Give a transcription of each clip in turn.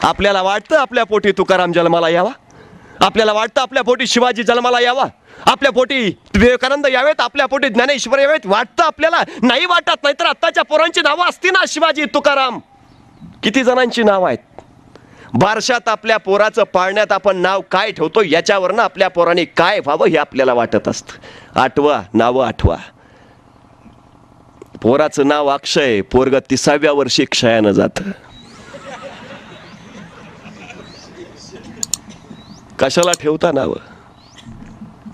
आपल्याला वाटतं आपल्या पोटी तुकाराम जन्माला यावा, आपल्याला वाटतं आपल्या पोटी शिवाजी जन्माला यावा, आपल्या पोटी विवेकानंद यावेत, आपल्या पोटी ज्ञानेश्वर यावेत, वाटतं आपल्याला? नाही वाटत. नाहीतर आत्ताच्या पोरांची नावं असती ना, शिवाजी, तुकाराम, किती जणांची नाव आहेत. बारशात आपल्या पोराचं पाळण्यात आपण नाव काय ठेवतो याच्यावरनं आपल्या पोराने काय व्हावं हे आपल्याला वाटत असतं. आठवा, नावं आठवा. पोराचं नाव अक्षय, पोरग 30व्या वर्षी क्षयानं जातं. कशाला ठेवता नाव?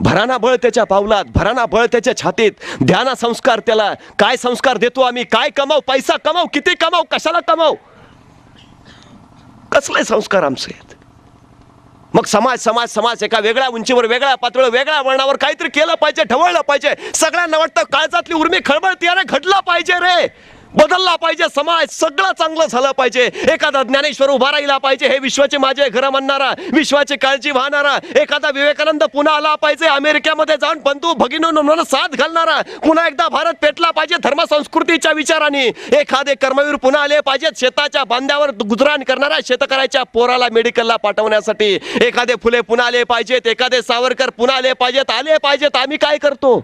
भराना बळ त्याच्या पावलात, भराना बळ त्याच्या छातीत. ध्याना संस्कार त्याला. काय संस्कार देतो आम्ही? काय कमाव? पैसा कमाव, किती कमाव, कशाला कमाव? कसले संस्कार आमचे आहेत? मग समाज समाज समाज एका वेगळ्या उंचीवर, वेगळ्या पातळीवर, वेगळ्या वळणावर काहीतरी केलं पाहिजे, ढवळलं पाहिजे. सगळ्यांना वाटतं काळजातली उर्मी खळबळती, अरे घडला पाहिजे रे, बदलला पाहिजे समाज, सगळं चांगलं झालं पाहिजे. एखादा ज्ञानेश्वर उभा राहिला पाहिजे, हे विश्वाचे माझे घर म्हणणारा, विश्वाची काळजी वाहणारा. एखादा विवेकानंद पुन्हा आला पाहिजे, अमेरिकेमध्ये जाऊन बंधू भगिनींना साथ घालणारा. पुन्हा एकदा भारत पेटला पाहिजे धर्मसंस्कृतीच्या विचाराने. एखादे कर्मवीर पुन्हा आले पाहिजेत, शेताच्या बांध्यावर गुजराण करणाऱ्या शेतकऱ्याच्या पोराला मेडिकलला पाठवण्यासाठी. एखादे फुले पुन्हा आले पाहिजेत, एखादे सावरकर पुन्हा आले पाहिजेत, आले पाहिजेत. आम्ही काय करतो?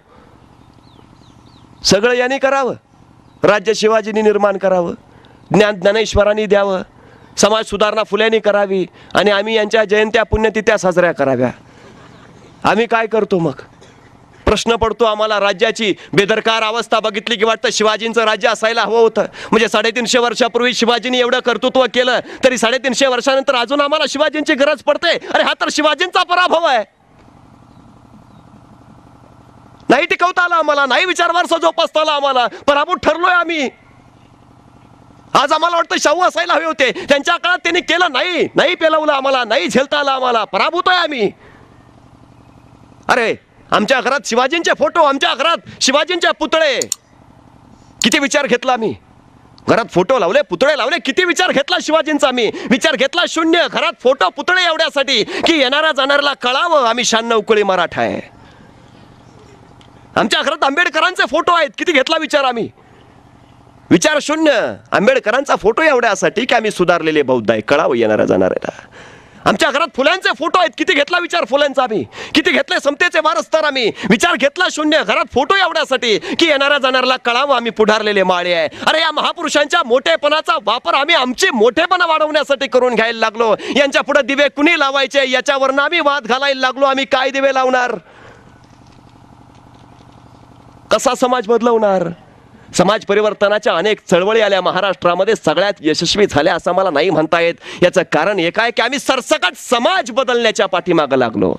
सगळं यांनी करावं. राज्य शिवाजींनी निर्माण करावं, ज्ञानेश्वरांनी द्यावं, समाज सुधारणा फुल्यांनी करावी, आणि आम्ही यांच्या जयंत्या पुण्यतिथ्या साजऱ्या कराव्या. आम्ही काय करतो मग? प्रश्न पडतो आम्हाला. राज्याची बेदरकार अवस्था बघितली की वाटतं शिवाजींचं राज्य असायला हवं होतं. म्हणजे 350 वर्षापूर्वी शिवाजींनी एवढं कर्तृत्व केलं, तरी 350 वर्षानंतर अजून आम्हाला शिवाजींची गरज पडते. अरे हा तर शिवाजींचा पराभव आहे. नाही टिकवता आला आम्हाला, नाही विचारवारसा जोपासता आला आम्हाला, पराभूत ठरलोय आम्ही. आज आम्हाला वाटतं शाहू असायला हवे होते, त्यांच्या काळात त्यांनी केलं नाही, नाही पेलवलं आम्हाला, नाही झेलता आला आम्हाला, पराभूत आहे आम्ही. अरे आमच्या घरात शिवाजींचे फोटो, आमच्या घरात शिवाजींचे पुतळे, किती विचार घेतला आम्ही. घरात फोटो लावले, पुतळे लावले, किती विचार घेतला शिवाजींचा आम्ही. विचार घेतला शून्य. घरात फोटो पुतळे एवढ्यासाठी की येणाऱ्या जाणाऱ्याला कळावं आम्ही 96 कुळी मराठा आहे. आमच्या घरात आंबेडकरांचे फोटो आहेत, किती घेतला विचार आम्ही. विचार शून्य. आंबेडकरांचा फोटो एवढ्यासाठी की आम्ही सुधारलेले बौद्ध आहे, कळावं येणाऱ्या जाणाऱ्याला. आमच्या घरात फुल्यांचे फोटो आहेत, किती घेतला विचार फुल्यांचा आम्ही. किती घेतले समतेचे वारसदार आम्ही. विचार घेतला शून्य. घरात फोटो एवढ्यासाठी की येणाऱ्या जाणाऱ्याला कळावं आम्ही पुढारलेले माळे आहे. अरे या महापुरुषांच्या मोठेपणाचा वापर आम्ही आमची मोठेपणा वाढवण्यासाठी करून घ्यायला लागलो. यांच्या पुढे दिवे कुणी लावायचे याच्यावरनं आम्ही वाद घालायला लागलो. आम्ही काय दिवे लावणार? कसा समाज बदलवणार? समाज परिवर्तनाच्या अनेक चळवळी आल्या महाराष्ट्रामध्ये, सगळ्यात यशस्वी झाल्या असं मला नाही म्हणता येत. याचं कारण एक आहे की आम्ही सरसकट समाज बदलण्याच्या पाठीमागं लागलो.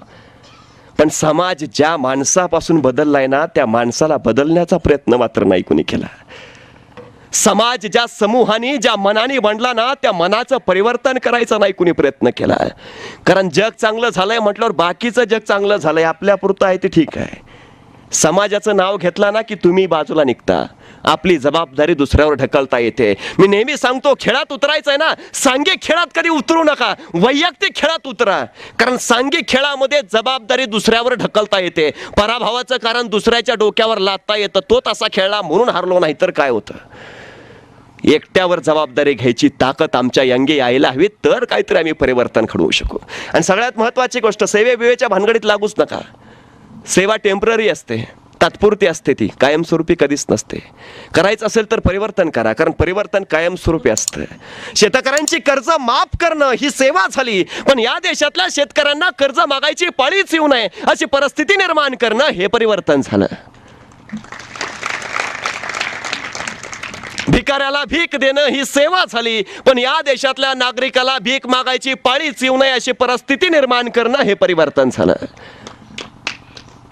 पण समाज ज्या माणसापासून बदललाय ना, त्या माणसाला बदलण्याचा प्रयत्न मात्र नाही कुणी केला. समाज ज्या समूहाने, ज्या मनाने बनला ना, त्या मनाचं परिवर्तन करायचं नाही कुणी प्रयत्न केला. कारण जग चांगलं झालंय म्हटल्यावर बाकीचं जग चांगलं झालंय, आपल्यापुरतं आहे ते ठीक आहे. समाजाचं नाव घेतलं ना की तुम्ही बाजूला निघता, आपली जबाबदारी दुसऱ्यावर ढकलता येते. मी नेहमी सांगतो, खेळात उतरायचं आहे ना, सांघिक खेळात कधी उतरू नका, वैयक्तिक खेळात उतरा. कारण सांघिक खेळामध्ये जबाबदारी दुसऱ्यावर ढकलता येते. पराभवाचं कारण दुसऱ्याच्या डोक्यावर लादता येतं. तो तसा खेळला म्हणून हारलो, नाही तर काय होतं. एकट्यावर जबाबदारी घ्यायची ताकद आमच्या यंगी यायला हवी, तर काहीतरी आम्ही परिवर्तन घडवू शकू. आणि सगळ्यात महत्वाची गोष्ट, सेवेच्या भानगडीत लागूच नका. सेवा टेम्पररी असते, तात्पुरती असते, ती कायमस्वरूपी कधीच नसते. करायचं असेल तर परिवर्तन करा, कारण परिवर्तन कायमस्वरूपी असतं. शेतकऱ्यांची कर्ज माफ करणं ही सेवा झाली, पण या देशातल्या शेतकऱ्यांना कर्ज मागायची पाळीच येऊ नये अशी परिस्थिती निर्माण करणं हे परिवर्तन झालं. भिकाऱ्याला भीक देणं ही सेवा झाली, पण या देशातल्या नागरिकाला भीक मागायची पाळीच येऊ नये अशी परिस्थिती निर्माण करणं हे परिवर्तन झालं.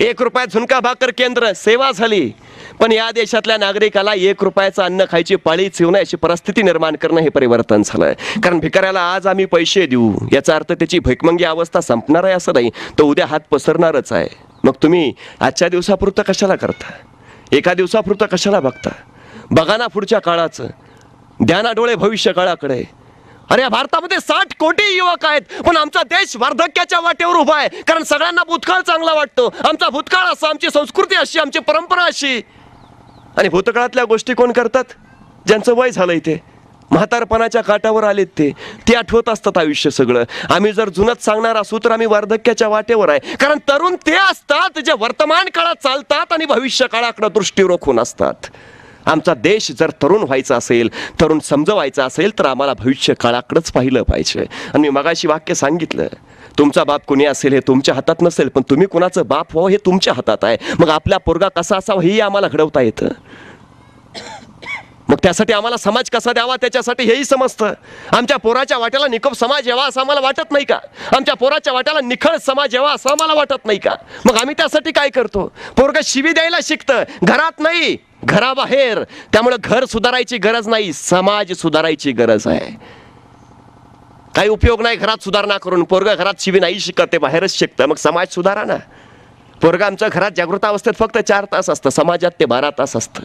1 रुपयात झुणका भाकर केंद्र सेवा झाली, पण या देशातल्या नागरिकाला 1 रुपयाचं अन्न खायची पाळीच येऊ नये अशी परिस्थिती निर्माण करणं हे परिवर्तन झालंय. कारण भिकाऱ्याला आज आम्ही पैसे देऊ याचा अर्थ त्याची भिकमंगी अवस्था संपणार आहे असं नाही, तो उद्या हात पसरणारच आहे. मग तुम्ही आजच्या दिवसापुरतं कशाला करता? एका दिवसापुरतं कशाला बघता? बघा ना पुढच्या काळाचं, द्या ना डोळे भविष्य काळाकडे. अरे या भारतामध्ये 60 कोटी युवक आहेत, पण आमचा देश वार्धक्याच्या वाटेवर उभा आहे. कारण सगळ्यांना भूतकाळ चांगला वाटतो. आमचा भूतकाळ असा, आमची संस्कृती अशी, आमची परंपरा अशी. आणि भूतकाळातल्या गोष्टी कोण करतात? ज्यांचं वय झालंय ते. म्हातारपणाच्या काठावर आलेत ते आठवत असतात आयुष्य सगळं. आम्ही जर जुनच सांगणार असू तर आम्ही वार्धक्याच्या वाटेवर आहे. कारण तरुण ते असतात जे वर्तमान काळात चालतात आणि भविष्य काळाकडे दृष्टी रोखून असतात. आमचा देश जर तरुण व्हायचा असेल, तरुण समजवायचा असेल, तर आम्हाला भविष्य काळाकडेच पाहिलं पाहिजे. आणि मी मगाशी वाक्य सांगितलं, तुमचा बाप कुणी असेल हे तुमच्या हातात नसेल, पण तुम्ही कुणाचं बाप व्हावं हे तुमच्या हातात आहे. मग आपला पोरगा कसा असावा हेही आम्हाला घडवता येतं. मग त्यासाठी आम्हाला समाज कसा द्यावा त्याच्यासाठी हेही समजतं. आमच्या पोराच्या वाट्याला निकोप समाज यावा असं आम्हाला वाटत नाही का? आमच्या पोराच्या वाट्याला निखळ समाज यावा असं आम्हाला वाटत नाही का? मग आम्ही त्यासाठी काय करतो? पोरगं शिवी द्यायला शिकतं, घरात नाही, घराबाहेर. त्यामुळे घर सुधारायची गरज नाही, समाज सुधारायची गरज आहे. काही उपयोग नाही घरात सुधारणा करून. पोरगं घरात शिवी नाही शिकत, ते बाहेरच शिकतं. मग समाज सुधारा ना. पोरगं आमच्या घरात जागृत अवस्थेत फक्त 4 तास असतं, समाजात ते 12 तास असतं.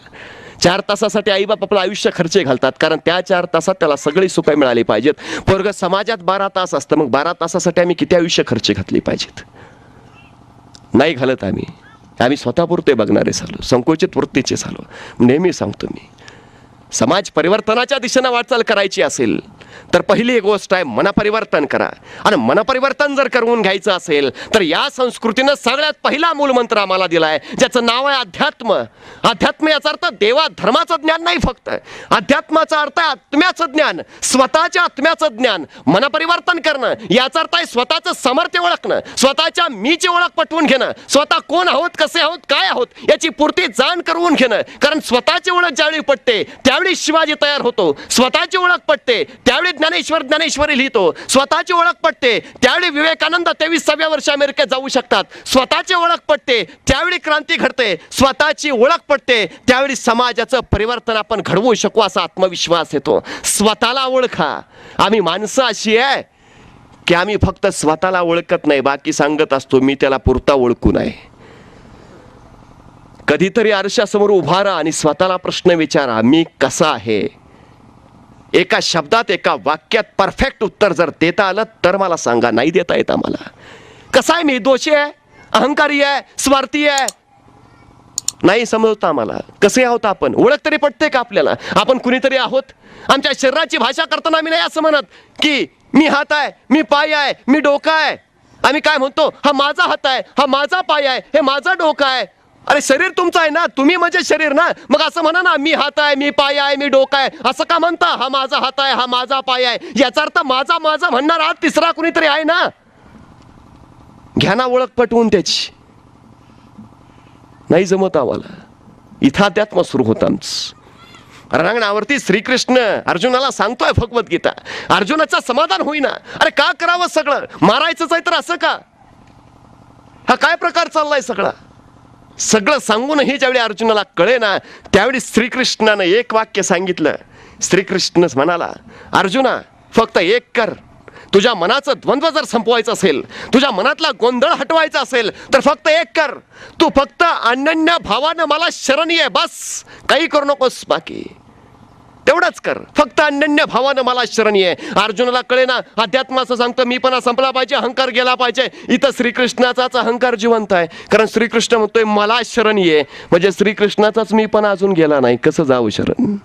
4 तासासाठी आईबाप आपलं आयुष्य खर्च घालतात, कारण त्या 4 तासात त्याला सगळी सुखं मिळाली पाहिजेत. पोरगं समाजात 12 तास असतं, मग 12 तासासाठी आम्ही किती आयुष्य खर्च घातली पाहिजेत? नाही घालत आम्ही. आम्ही स्वतःपुरते बघणारे झालो, संकुचित वृत्तीचे झालो. नेहमी सांगतो मी, समाज परिवर्तनाच्या दिशेनं वाटचाल करायची असेल तर पहिली गोष्ट आहे मनपरिवर्तन करा. आणि मनपरिवर्तन जर करून घ्यायचं असेल तर या संस्कृतीनं सगळ्यात पहिला मूलमंत्र आम्हाला दिलाय, ज्याचं नाव आहे अध्यात्म. अध्यात्म याचा अर्थ देवा धर्माचं ज्ञान नाही, फक्त अध्यात्माचा अर्थ आहे आत्म्याचं ज्ञान, स्वतःच्या आत्म्याचं ज्ञान. मनपरिवर्तन करणं याचा अर्थ आहे स्वतःचं सामर्थ्य ओळखणं, स्वतःच्या मीची ओळख पटवून घेणं, स्वतः कोण आहोत, कसे आहोत, काय आहोत याची पूर्ती जाण करून घेणं. कारण स्वतःची ओळख ज्यावेळी पटते त्यावेळी शिवाजी तयार होतो. स्वतःची ओळख पटते त्यावेळी ज्ञानेश्वरी लिहितो. स्वतःची ओळख पटते त्यावेळी विवेकानंद 23व्या वर्षी अमेरिकेत जाऊ शकतात. स्वतःची ओळख पटते त्यावेळी क्रांती घडते. स्वतःची ओळख पटते त्यावेळी समाजाचं परिवर्तन आपण घडवू शकू असा आत्मविश्वास येतो. स्वतःला ओळखा. आम्ही माणसं अशी आहे की आम्ही फक्त स्वतःला ओळखत नाही, बाकी सांगत असतो मी त्याला पुरता ओळखू नये. कधीतरी आरशासमोर उभा राहा आणि स्वतःला प्रश्न विचारा, मी कसा आहे? एका शब्दात, एका वाक्यात परफेक्ट उत्तर जर देता आलं तर मला सांगा. नाही देता येत आम्हाला. कसा आहे मी? दोषी आहे, अहंकारी आहे, स्वार्थी आहे? नाही समजतं आम्हाला. कसे आहोत आपण? ओळख तरी पटते का आपल्याला आपण कुणीतरी आहोत? आमच्या शरीराची भाषा करताना आम्ही नाही असं म्हणत की मी हात आहे, मी पाय आहे, मी डोकं आहे. आम्ही काय म्हणतो? हा माझा हात आहे, हा माझा पाय आहे, हे माझं डोकं आहे. अरे शरीर तुमचं आहे ना, तुम्ही म्हणजे शरीर ना. मग असं म्हणा ना, मी हात आहे, मी पाय आहे, मी डोकं आहे. असं का म्हणता? हा माझा हात आहे, हा माझा पाय आहे. याचा अर्थ माझा माझा म्हणणार आज तिसरा कुणीतरी आहे ना. घ्या ना ओळख पटवून त्याची. नाही जमत आम्हाला. इथं अध्यात्म सुरू होतं आमचं. रणांगणावरती श्रीकृष्ण अर्जुनाला सांगतोय भगवद्गीता. अर्जुनाचं समाधान होईना. अरे का करावं सगळं? मारायचंच आहे तर असं का? हा काय प्रकार चाललाय सगळा? सगळं सांगूनही ज्यावेळी अर्जुनाला कळे ना, त्यावेळी श्रीकृष्णानं एक वाक्य सांगितलं. श्रीकृष्ण म्हणाला, अर्जुना फक्त एक कर. तुझ्या मनाचं द्वंद्व जर संपवायचं असेल, तुझ्या मनातला गोंधळ हटवायचा असेल तर फक्त एक कर. तू फक्त अनन्य भावानं मला शरण ये, बस. काही करू नकोस बाकी. तेवढंच कर. फक्त अनन्य भावानं मला शरण ये. अर्जुनाला कळे ना, अध्यात्माचं सांगतं मीपणा संपला पाहिजे, अहंकार गेला पाहिजे. इथं श्रीकृष्णाचाच अहंकार जिवंत आहे. कारण श्रीकृष्ण म्हणतोय मला शरण ये, म्हणजे श्रीकृष्णाचाच मीपणा अजून गेला नाही. कसं जाऊ शरण?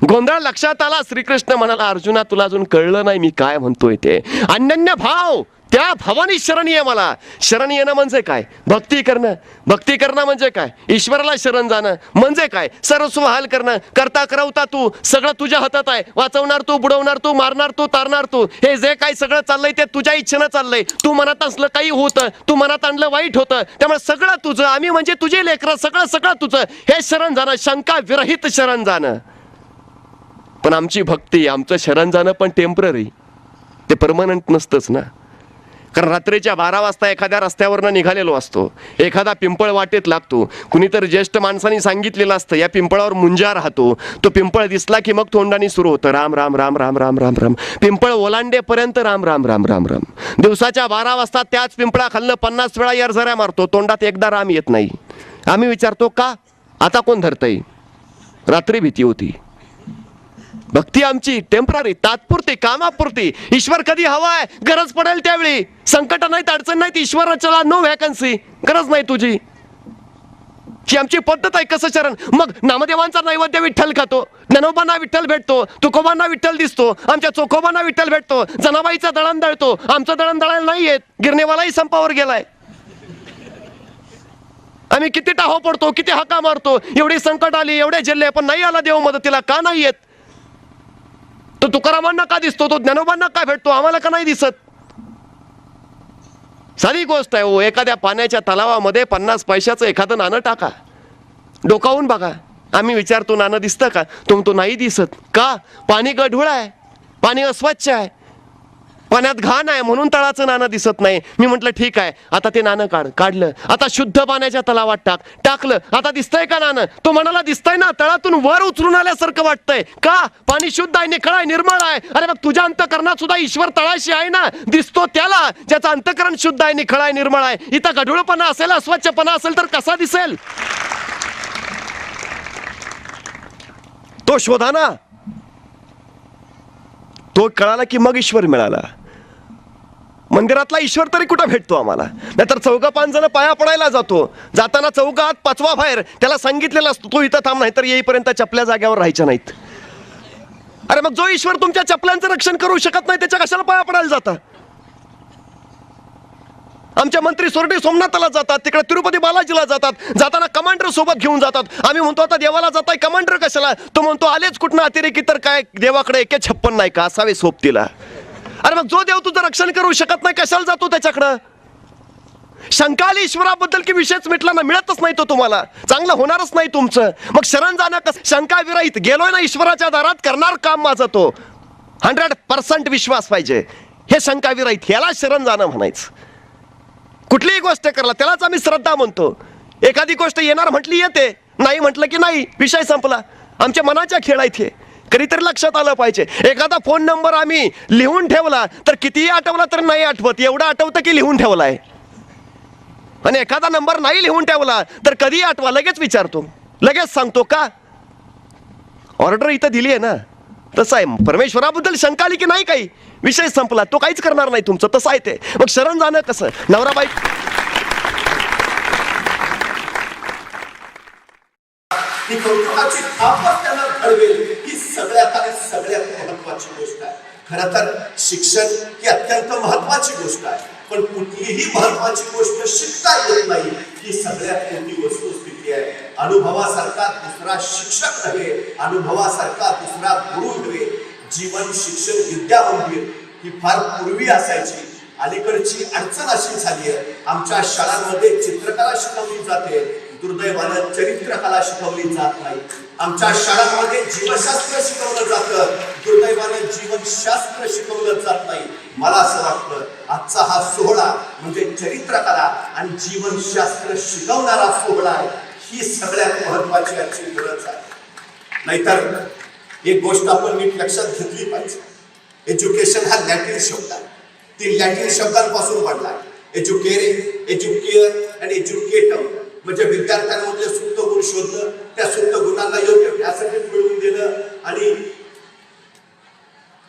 गोंधळ लक्षात आला. श्रीकृष्ण म्हणाला, अर्जुना तुला अजून कळलं नाही मी काय म्हणतोय ते. अनन्य भाव, त्या भावानी शरण ये मला. शरण येणं म्हणजे काय? भक्ती करणं. भक्ती करणं म्हणजे काय? ईश्वराला शरण जाणं. म्हणजे काय? सर्वस्व हाल करणं. करता करवता तू, सगळं तुझ्या हातात आहे. वाचवणार तू, बुडवणार तू, मारणार तू, तारणार तू. हे जे काही सगळं चाललंय ते तुझ्या इच्छेनं चाललंय. तू मनात असलं काही होतं, तू मनात आणलं वाईट होतं. त्यामुळे सगळं तुझं, आम्ही म्हणजे तुझे लेकरं, सगळं सगळं तुझं. हे शरण जाणं, शंका विरहित शरण जाणं. पण आमची भक्ती, आमचं शरण जाणं पण टेम्पररी, ते परमनंट नसतंच ना. कारण रात्रीच्या 12 वाजता एखाद्या रस्त्यावरनं निघालेलो असतो, एखादा पिंपळ वाटेत लागतो. कुणीतरी ज्येष्ठ माणसांनी सांगितलेलं असतं या पिंपळावर मुंजा राहतो. तो पिंपळ दिसला की मग तोंडाने सुरू होतं राम राम राम राम राम राम राम. पिंपळ ओलांडेपर्यंत राम राम राम राम राम. दिवसाच्या 12 वाजता त्याच पिंपळाखालनं 50 वेळा यरझऱ्या मारतो, तोंडात एकदा राम येत नाही. आम्ही विचारतो का? आता कोण धरतंय? रात्री भीती होती. भक्ती आमची टेम्पररी, तात्पुरती, कामापुरती. ईश्वर कधी हवाय? गरज पडेल त्यावेळी. संकट नाहीत, अडचण नाहीत, ईश्वराला नो व्हॅकन्सी. गरज नाही तुझी. ही आमची पद्धत आहे. कसं चरण? मग नामदेवांचा नैवेद्य विठ्ठल खातो, ज्ञानोबांना विठ्ठल भेटतो, तुकोबांना विठ्ठल दिसतो, आमच्या चोखोबांना विठ्ठल भेटतो, जनाबाईचं दळण दळतो, आमचं दळण दळायला नाही येत, गिरणेवालाही संपावर गेलाय. आम्ही किती टाहो पडतो, किती हाका मारतो, एवढी संकट आली, एवढे जिल्हे, पण नाही आला देव मदतीला. का नाही येत? तो तुकारामांना का दिसतो, तो ज्ञानोबांना का भेटतो, आम्हाला का नाही दिसत? साधी गोष्ट आहे हो. एखाद्या पाण्याच्या तलावामध्ये 50 पैशाचं एखादं नाणं टाका, डोकावून बघा. आम्ही विचारतो नाणं दिसतं का? तो नाही दिसत. का? पाणी गढूळ आहे, पाणी अस्वच्छ आहे, पाण्यात घाण आहे, म्हणून तळाचं नाणं दिसत नाही. मी म्हटलं ठीक आहे, आता ते नाणं काढलं, आता शुद्ध पाण्याच्या तलावात टाकलं, आता दिसतंय का नाणं? तो म्हणाला दिसतंय ना, तळातून वर उचलून आल्यासारखं वाटतंय. का? पाणी शुद्ध आहे, निखळ आहे, निर्मळ आहे. अरे मग तुझ्या अंतकरणात सुद्धा ईश्वर तळाशी आहे ना, दिसतो त्याला ज्याचं अंतकरण शुद्ध आहे, निखळ आहे, निर्मळ आहे. इथं गढूळपणा असेल, अस्वच्छपणा असेल तर कसा दिसेल? तो शोधा ना. तो कळाला की मग ईश्वर मिळाला. मंदिरातला ईश्वर तरी कुठं भेटतो आम्हाला? नाहीतर 4-5 जण पाया पडायला जातो, जाताना चौघात 5वा बाहेर, त्याला सांगितलेलं असतो तू इथं थांब, नाही तर येईपर्यंत चपल्या जाग्यावर राहायच्या नाहीत. अरे मग जो ईश्वर तुमच्या चपल्यांचं रक्षण करू शकत नाही, त्याच्या कशाला पाया पडायला जाता? आमच्या मंत्री सोरटे सोमनाथला जातात, तिकडे तिरुपती बालाजीला जातात, जाताना कमांडर सोबत घेऊन जातात. आम्ही म्हणतो आता देवाला जाताय, कमांडर कशाला? तो म्हणतो आलेच कुठनं अतिरेकी, तर काय देवाकडे 156 नाही का असावे सोबतीला? अरे मग जो देव तुझं रक्षण करू शकत नाही, कशाला जातो त्याच्याकडं? शंका आली ईश्वराबद्दल की विषयच मिटला ना, मिळतच नाही तो तुम्हाला, चांगलं होणारच नाही तुमचं. मग शरण जाणं कसं? शंका विरहित गेलोय ना ईश्वराच्या दारात, करणार काम माझं तो. 100% विश्वास पाहिजे, हे शंका विरहित, ह्याला शरण जाणं म्हणायचं. कुठलीही गोष्ट करला त्यालाच आम्ही श्रद्धा म्हणतो. एखादी गोष्ट येणार म्हटली येते, नाही म्हटलं की नाही, विषय संपला. आमच्या मनाच्या खेळ आहेत हे, कधीतरी लक्षात आलं पाहिजे. एखादा फोन नंबर आम्ही लिहून ठेवला तर कितीही आठवला तर नाही आठवत, एवढं आठवतं की लिहून ठेवलाय. आणि एखादा नंबर नाही लिहून ठेवला तर कधी आठवा, लगेच विचारतो, लगेच सांगतो. का? ऑर्डर इथं दिली आहे ना. तसं आहे, परमेश्वराबद्दल शंका आली की नाही, काही विषय संपला, तो काहीच करणार नाही तुमचं. तसं आहे ते. मग शरण जाणं कसं? नवराबाई ही कौतुकाची थापच त्यांना घडवेल, ही सगळ्यात आणि सगळ्यात महत्वाची गोष्ट आहे. खरं तर शिक्षण ही अत्यंत महत्वाची गोष्ट आहे, पण कुठलीही महत्वाची गोष्ट शिकता येत नाही, ही सगळ्यात मोठी वस्तुस्थिती आहे. अनुभवासारखा दुसरा शिक्षक नव्हे, अनुभवासारखा दुसरा गुरु नव्हे. जीवन शिक्षण विद्या मंदिर ही फार पूर्वी असायची. अलीकडची अडचण अशी झाली आहे, आमच्या शाळांमध्ये चित्रकला शिकवली जाते, दुर्दैवानं चरित्रकला शिकवली जात नाही. आमच्या शाळांमध्ये जीवशास्त्र शिकवलं जातं, दुर्दैवानं जीवनशास्त्र शिकवलं जात नाही. मला असं वाटतं आजचा हा सोहळा म्हणजे चरित्रकला आणि जीवनशास्त्र शिकवणारा सोहळा आहे, ही सगळ्यात महत्वाची आजची गरज आहे. नाहीतर एक गोष्ट आपण नीट लक्षात घेतली पाहिजे. एज्युकेशन हा लॅटिन शब्द आहे, 3 लॅटिन शब्दांपासून बनला आहे. एज्युकेरे, एज्युकेअर आणि एज्युकेटम म्हणजे विद्यार्थ्यांमधले सुप्त गुण शोधणं, त्या सुप्त गुणांना योग्य व्यासपीठ मिळवून देणं आणि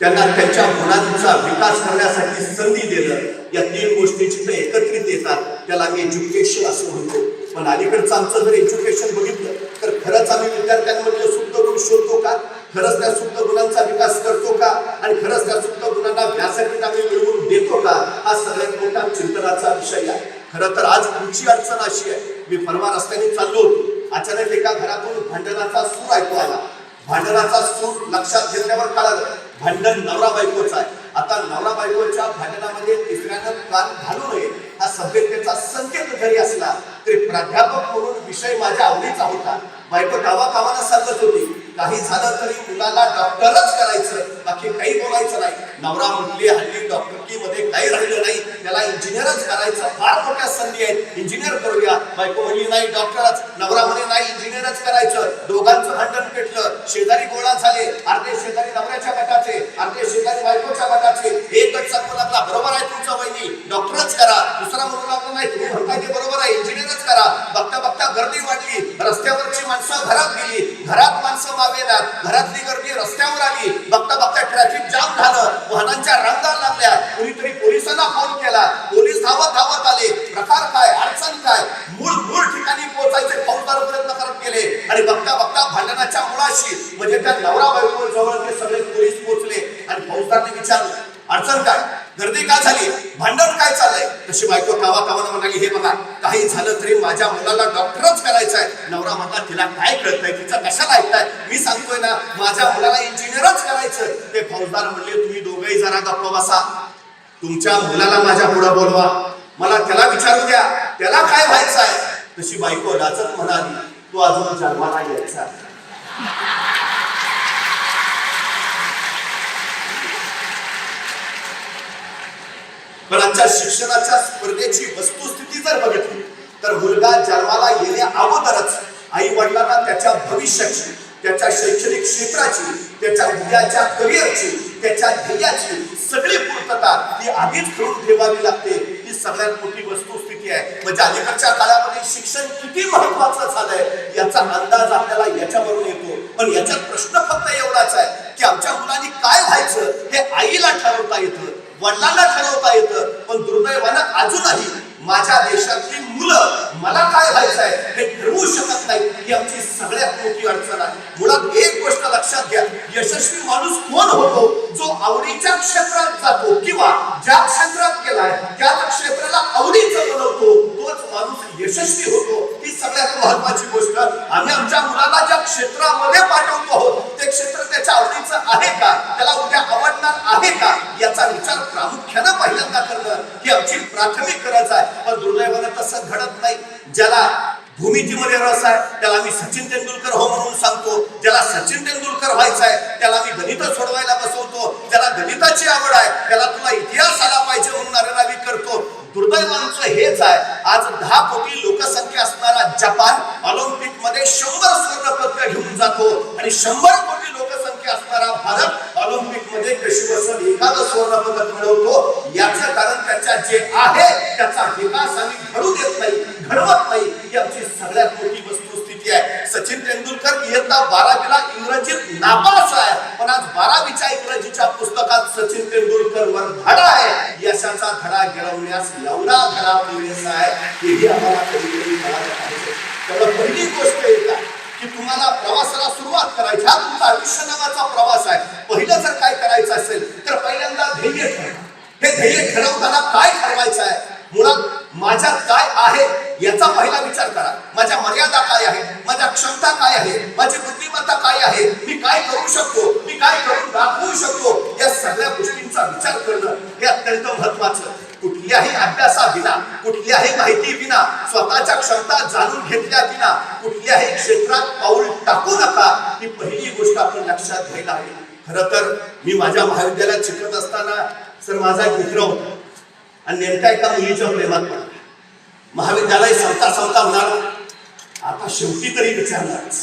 त्यांना त्यांच्या गुणांचा विकास करण्यासाठी संधी देणं, या 3 गोष्टी जिथे एकत्रित येतात त्याला आम्ही एज्युकेशन असं म्हणतो. पण अलीकडचं आमचं जर एज्युकेशन बघितलं तर खरंच आम्ही विद्यार्थ्यांमधले सुप्त गुण शोधतो का? खरंच त्या सुप्त गुणांचा विकास करतो का? आणि खरंच त्या सुप्त गुणांना व्यासपीठ आम्ही मिळवून देतो का? हा सगळ्यात मोठा चिंतनाचा विषय आहे. खरं तर आज पुढची अडचण अशी आहे, मी परवा रस्त्याने चाललो होतो, अचानक एका घरातून भांडणाचा सूर ऐकू आला. भांडणाचा सूर लक्षात घेतल्यावर कळालं भांडण नवरा बायकोचं आहे. आता नवरा बायकोच्या भांडणामध्ये तिसऱ्यानं कान घालू नये हा सभ्यतेचा संकेत जरी असला तरी प्राध्यापक म्हणून विषय माझ्या आवडीचा होता. बायको गावागावाला सांगत होती, काही झालं तरी मुलाला डॉक्टरच करायचं, बाकी काही बोलायचं नाही. नवरा म्हटले हल्ली डॉक्टरकी मध्ये काही राहिलं नाही, त्याला इंजिनियरच करायचं, फार मोठ्या संधी आहेत, इंजिनियर करूया. बायको म्हणली नाही डॉक्टरच. नवरा म्हणे नाही इंजिनियरच करायचं. दोघांचं भांडण पेटलं, शेजारी गोळा झाले, अर्धे शेजारी नवऱ्याच्या गटाचे, अर्धे शेजारी बायकोच्या गटाचे. एक गट सांगू लागला बरोबर आहे तुमचा वहिनी, डॉक्टरच करा. दुसरा म्हणू लागला नाही तुम्ही म्हणताय ते बरोबर आहे, इंजिनियरच करा. बघता बघता गर्दी वाढली, रस्त्यावरची माणसं घरात गेली, घरात माणसं मावेनात, घरातली गर्दी रस्त्यावर आली. बघता बघता ट्रॅफिक जाम झालं, वाहनांच्या रांगा लागल्या. कुणीतरी पोलिसांना फोन केला, पोलीस धावत धावत आले. प्रकार काय, अडचण काय, मूळ ठिकाणी पोहोचायचे, फौजदार म्हणजे त्या नवरा बायको जवळ ते सगळे पोलीस पोहोचले आणि फौजदारने विचारलं, अडचण काय, गर्दी काय झाली, भांडण काय चाललंय? तशी बायको कावा कावानं म्हणाली, हे बघा काही झालं तरी माझ्या मुलाला डॉक्टरच करायचं आहे. नवरा म्हणला, तिला काय कळतंय, तिचं कशाला ऐकताय, मी सांगतोय ना माझ्या मुलाला इंजिनियरच करायचं. ते फौजदार म्हणले, तुम्ही दोघेही जरा गप्प बसा, तुमच्या मुलाला माझ्या पुढे बोलवा, मला त्याला विचारू द्या त्याला काय व्हायचं आहे. तशी बायको लाजत म्हणाली, तू अजून जन्माला यायचा. पण आमच्या शिक्षणाच्या स्पर्धेची वस्तुस्थिती जर बघितली तर मुलगा जन्माला येण्या अगोदरच आई वडिलांना त्याच्या भविष्याची, त्याच्या शैक्षणिक क्षेत्राची, त्याच्या उद्याच्या करिअरची, त्याच्या ध्येयाची सगळी पूर्तता ही आधीच करून ठेवावी लागते. ही सगळ्यात मोठी वस्तुस्थिती आहे. म्हणजे अलीकडच्या काळामध्ये शिक्षण किती महत्वाचं झालंय याचा अंदाज आपल्याला याच्यावरून येतो. पण याच्यात प्रश्न फक्त एवढाच आहे की आमच्या मुलांनी काय व्हायचं हे आईला ठरवता येतं, वडिलांना ठरवता येतं. पण दुर्दैवानं अजूनही माझ्या देशातली मुलं मला काय व्हायचं आहे हे ठरवू शकत नाही. ही आमची सगळ्यात मोठी अडचण आहे. मुळात एक गोष्ट लक्षात घ्या, यशस्वी माणूस कोण होतो? जो आवडीच्या क्षेत्रात जातो किंवा ज्या क्षेत्रात गेलाय त्याच क्षेत्राला आवडीचं बनवतो, तोच माणूस यशस्वी होतो. ही सगळ्यात महत्वाची गोष्ट. आम्ही आमच्या मुलाला ज्या क्षेत्रामध्ये पाठवतो आहोत ते क्षेत्र त्याच्या आवडीचं आहे का, त्याला उद्या आवडणार आहे का, याचा विचार प्रामुख्यानं पहिल्यांदा करणं ही आमची प्राथमिक गरज आहे. पण दुर्दैवानं तसं घडत नाही. ज्याला भूमितीमध्ये रस आहे त्याला मी सचिन तेंडुलकर हो म्हणून सांगतो, ज्याला सचिन तेंडुलकर व्हायचं आहे त्याला मी गणित सोडवायला बसवतो, ज्याला गणिताची आवड आहे त्याला तुला इतिहास आला पाहिजे म्हणून अरेरावी करतो. दुर्दैवांचं हेच आहे, आज 10 कोटी लोकसंख्या असणारा जपान ऑलिम्पिक मध्ये 100 स्वर्ण पदक घेऊन जातो आणि 100 कोटी लोकसंख्या असणारा भारत ऑलिम्पिक मध्ये कशी बसून एखादं स्वर्ण पदक मिळवतो. याचं कारण त्याच्या जे आहे त्याचा विकास आम्ही घडू देत नाही, घडवत नाही. ही आमची सगळ्यात मोठी वस्तुस्थिती आहे. सचिन तेंडुलकर इयत्ता 12वीला इंग्रजीत नापास आहे, पण आज 12वीच्या इंग्रजीच्या पुस्तकात सचिन तेंडुलकर वर धडा आहे. यशाचा धडा गिरवण्यास एवढा धडा पुरेसा आहे की हे आम्हाला कधीकधी कळायला पाहिजे. त्यामुळे पहिली गोष्ट एक आहे की तुम्हाला प्रवासाला सुरुवात करायची, हा तुमचा आयुष्य नावाचा प्रवास आहे. पहिलं जर काय करायचं असेल तर पहिल्यांदा ध्येय ठरवा. हे ध्येय ठरवताना काय ठरवायचं आहे? मुळात माझ्यात काय आहे याचा पहिला विचार करा. माझ्या मर्यादा काय आहे, माझ्या क्षमता काय आहे, माझी बुद्धिमत्ता काय आहे, मी काय करू शकतो, मी काय करून दाखवू शकतो, या सगळ्या गोष्टींचा विचार करणं हे अत्यंत महत्वाचं. कुठल्याही अभ्यासाविना, कुठल्याही माहिती विना, स्वतःच्या क्षमता जाणून घेतल्या विना कुठल्याही क्षेत्रात पाऊल टाकू नका. ही पहिली गोष्ट आपण लक्षात घ्यायला हवी. खरं तर मी माझ्या महाविद्यालयात शिकत असताना सर माझा एक मित्र होता आणि नेमका एका मुलीच्या प्रेमात पडला. महाविद्यालय संपता संपता म्हणाला, आता शेवटी तरी विचारलाच.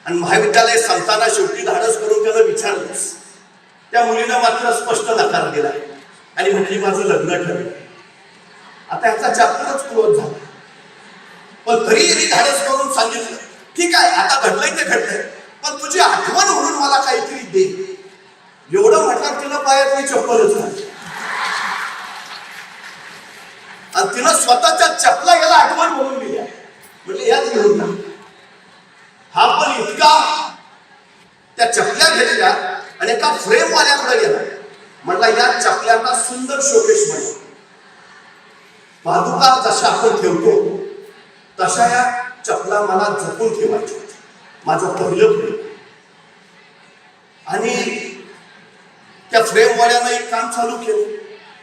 आणि महाविद्यालय संपताना शेवटी धाडस करून त्यानं विचारलंच. त्या मुलीनं मात्र स्पष्ट नकार दिला आणि म्हटली माझं लग्न ठरलं. आता याचा चॅप्टरच क्लोज झाला. पण तरी धाडस करून सांगितलं, ठीक आहे आता घडलंय ते घडलंय, पण तुझी आठवण म्हणून मला काहीतरी दे. एवढं म्हटलं तिनं पायात मी चप्पलच घातली आणि तिनं स्वतःच्या चपला याला आठवण म्हणून दिल्या. म्हणजे याच घेऊन जा. हा पण इतका त्या चपल्या घेतल्या आणि एका फ्रेम वाल्याकडे गेला. म्हटला या चपल्यांना सुंदर शोकेश म्हणा. पादुका जशा आपण ठेवतो तशा या चपला मला जपून ठेवायच्या. माझं पहिलं प्रेम. आणि त्या फ्रेम वाल्यानं एक काम चालू केलं.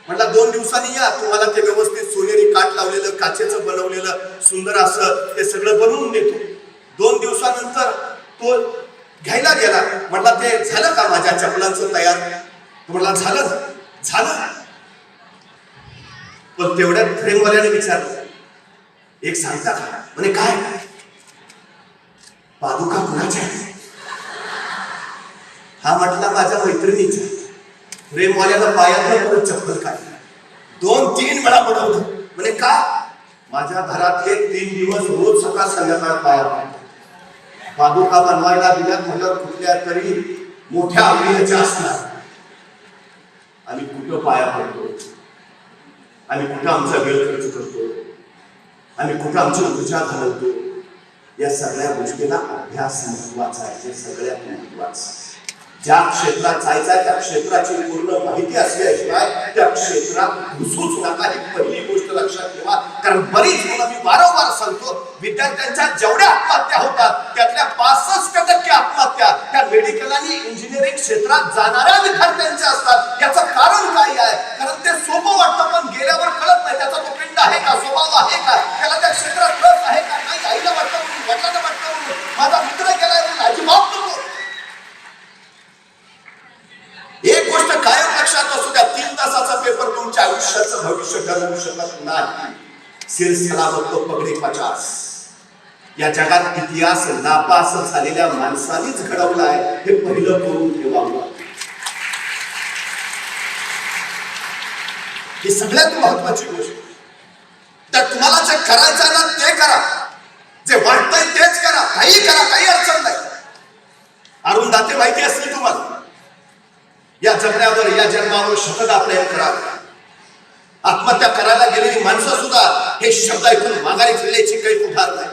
म्हटला 2 दिवसांनी या, तुम्हाला ते व्यवस्थित सोनेरी काठ लावलेलं, काचेचं बनवलेलं सुंदर असं ते सगळं बनवून देतो. 2 दिवसानंतर तो घ्यायला गेला. म्हटला ते झालं का माझ्या चपलांचं तयार? म्हटला झालं झालं. पण तेवढ्यात फ्रेमवाल्याने विचारलं, एक सांगता का? म्हणे काय? पादुका कुणाच्या? हा म्हटला माझ्या मैत्रिणीच्या. फ्रेमवाल्यानं पायातनं परत चप्पल काढली. 2-3 वेळा बनवलं. म्हणे का? माझ्या घरातले 3 दिवस रोज सकाळ संध्याकाळ पाया पडतात. पादुका बनवायला दिल्यात म्हणलं कुठल्या तरी मोठ्या आवडीच्या असणार. आम्ही कुठं पाया पडतो, आम्ही कुठं आमचा वेळ खर्च करतो, आम्ही कुठं आमची ऊर्जा घालवतो. या सगळ्या गोष्टीला अभ्यास महत्वाचा आहे. हे सगळ्यात महत्वाचं. ज्या क्षेत्रात जायचं त्या क्षेत्राची पूर्ण माहिती असल्याशिवाय त्या क्षेत्रात घुसूच नका, ही पहिली गोष्ट लक्षात ठेवा. कारण बरीच मुलं, मी वारंवार सांगतो, विद्यार्थ्यांच्या जेवढ्या आत्महत्या होतात त्यातल्या 65% आत्महत्या त्या मेडिकल आणि इंजिनिअरिंग क्षेत्रात जाणाऱ्या विद्यार्थ्यांच्या असतात. याचं कारण काय आहे? कारण ते सोपं वाटतं पण गेल्यावर कळत नाही त्याचा तो पिंड आहे का, स्वभाव आहे का, त्याला त्या क्षेत्रात रस आहे का नाही. आईला वाटतं म्हणून, वडिलांना वाटतं म्हणून, माझा मित्र गेलाय म्हणून अजिबात नको. एक गोष्ट कायम लक्षात असू द्या, 3 तासाचा पेपर तुमच्या आयुष्याचं भविष्य ठरवू शकत नाही. सिलसिलामत तो पगडी 50. या जगात इतिहास नापास झालेल्या माणसानेच घडवलाय, हे पहिलं करून ठेवावं. ही सगळ्यात महत्वाची गोष्ट. तर तुम्हाला जे करायचं ना ते करा, जे वाटतंय तेच करा, काही करा, काही अडचण नाही. अरुण दाते माहिती असते तुम्हाला. या जगण्यावर, या जन्मावर शतदा प्रेम करावे. आत्महत्या करायला गेलेली माणसं सुद्धा हे शब्द ऐकून माघारी फिरल्याची काही उभार नाही.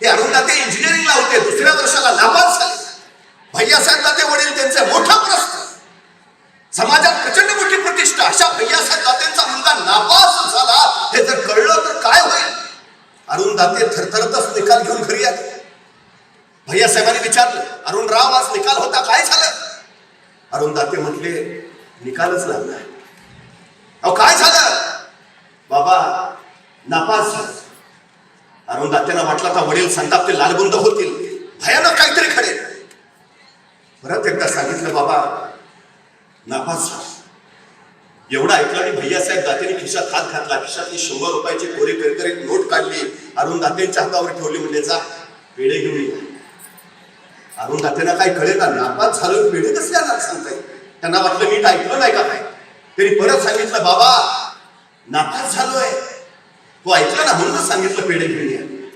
हे अरुण दाते इंजिनिअरिंगला होते, 2ऱ्या वर्षाला नापास झाले. भैयासाहेब दाते वडील, त्यांचे मोठा प्रश्न, समाजात प्रचंड मोठी प्रतिष्ठा. अशा भैयासाहेब दातेंचा मुलगा नापास झाला हे जर कळलं तर काय होईल? अरुण दाते थरथरतच निकाल घेऊन घरी आले. भैयासाहेबांनी विचारलं, अरुण राव, आज निकाल होता, काय झालं? अरुण दाते म्हटले, निकालच लागला. अहो काय झालं? बाबा नापास झाला. अरुण दात्यांना वाटलं का वडील संतापते, लालबुंद होतील, भयानक काहीतरी घडेल. परत एकदा सांगितलं, बाबा नापास झाला. एवढं ऐकलं आणि भैयासाहेब दातेने खिशात हात घातला. खिशातली 100 रुपयाची कोरी करकरीत नोट काढली, अरुण दातेंच्या हातावर ठेवली. म्हणजे जा पेढे घेऊन ये. अरुण दातेंना काय कळेल ना, नापास झालं पेढे कसले आणणार सांगता येईल. त्यांना वाटलं नीट ऐकलं नाही का काय. त्यांनी परत सांगितलं, बाबा नापास झालोय. तो ऐकलं ना म्हणूनच सांगितलं पेढे घेऊन या.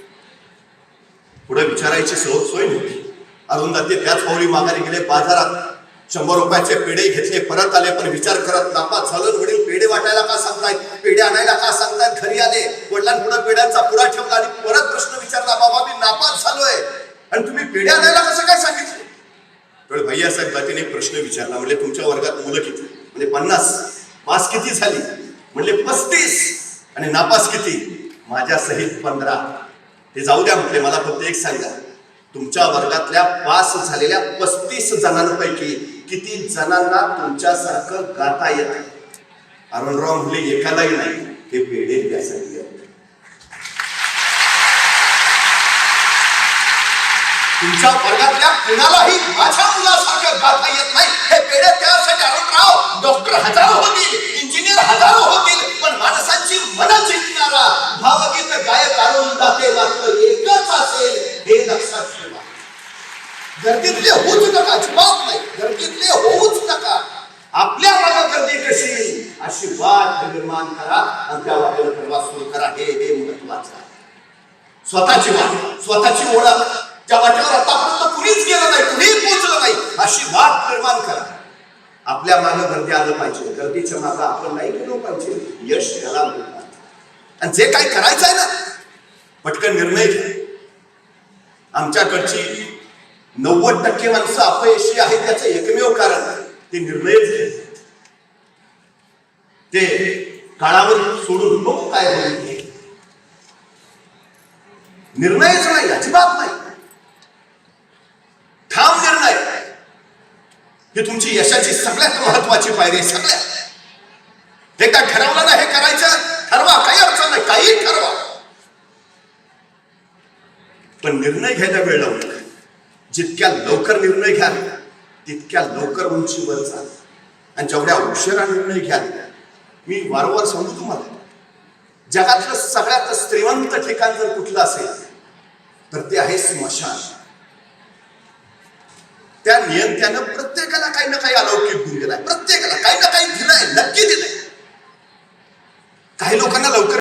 पुढे विचारायची सोय नव्हती. अरुण दाते त्याच पावली माघारी गेले. बाजारात 100 रुपयाचे पेढे घेतले, परत आले. पण विचार करत, नापास झालं वडील पेढे वाटायला का सांगतायत, पेढे आणायला का सांगतायत. घरी आले, वडिलांपुढे पेढ्यांचा पुडा ठेवला आणि परत प्रश्न विचारला, बाबा मी नापास झालोय आणि तुम्ही पेढे आणायला कसं काय सांगितलं? तर भैयासाहेब दातेने प्रश्न विचारला. म्हणजे तुमच्या वर्गात मुलं किती? म्हणजे 50. पास किती झाली? म्हणजे 35. आणि नापास किती? माझ्या सहित 15. ते जाऊ द्या म्हटले, मला फक्त एक सांगा, तुमच्या वर्गातल्या पास झालेल्या 35 जणांपैकी किती जणांना तुमच्यासारखं गाता येतं? अरुणराव म्हणले, एकालाही नाही. हे पेढे द्यासाठी आहेत. तुमच्या वर्गातल्या कुणालाही माझ्या मुलासारखं गाता येत नाही. हे पेढे त्यासाठी. अरुणराव, डॉक्टर हजारो होतील, इंजिनियर हजारो होतील, पण माणसांची मनं जिंकणारा भावगीत गायक अरुण दाते मात्र एकच असेल, हे लक्षात ठेवा. गर्दीतले होऊच नका, अजिबात नाही. गर्दीतले होऊच नका. आपल्या मागे गर्दी कशी येईल अशी वाट निर्माण करा आणि त्या वाटेवर प्रवास सुरू करा. हे महत्वाचं आहे. स्वतःची वाट, स्वतःची ओळख, ज्या वाटेवर आतापर्यंत कुणीच गेलं नाही, कुणीही पोहोचलं नाही, अशी वाट निर्माण करा. आपल्या मागे गर्दी आलं पाहिजे. गर्दीच्या मागे आपण नाही गेलो पाहिजे. यश त्याला मिळतात. आणि जे काही करायचं आहे ना, पटकन निर्णय घ्या. आमच्याकडची 90% माणसं अपयशी आहेत. त्याचं एकमेव कारण ते निर्णयच घेत. ते काळावर सोडून नको काय होईल, निर्णयच नाही, अजिबात नाही. ठाम निर्णय ही तुमची यशाची सगळ्यात महत्वाची पायरी. सगळ्यात एकदा ठरवलं ना हे करायचं, ठरवा, काही अडचण नाही, काही ठरवा. पण निर्णय घ्यायला वेळ लावू नका. जितक्या लवकर निर्णय घ्याल तितक्या लवकर उंचीवर जाल. आणि जेवढ्या उशिरा निर्णय घ्याल, मी वारंवार सांगतो तुम्हाला, जगातलं सगळ्यात श्रीमंत ठिकाण जर कुठलं असेल तर ते आहे स्मशान. त्या नियंत्यानं प्रत्येकाला काही ना काही अलौकिक गुण दिलाय. प्रत्येकाला काही ना काही दिलंय, नक्की दिलंय. काही लोकांना लवकर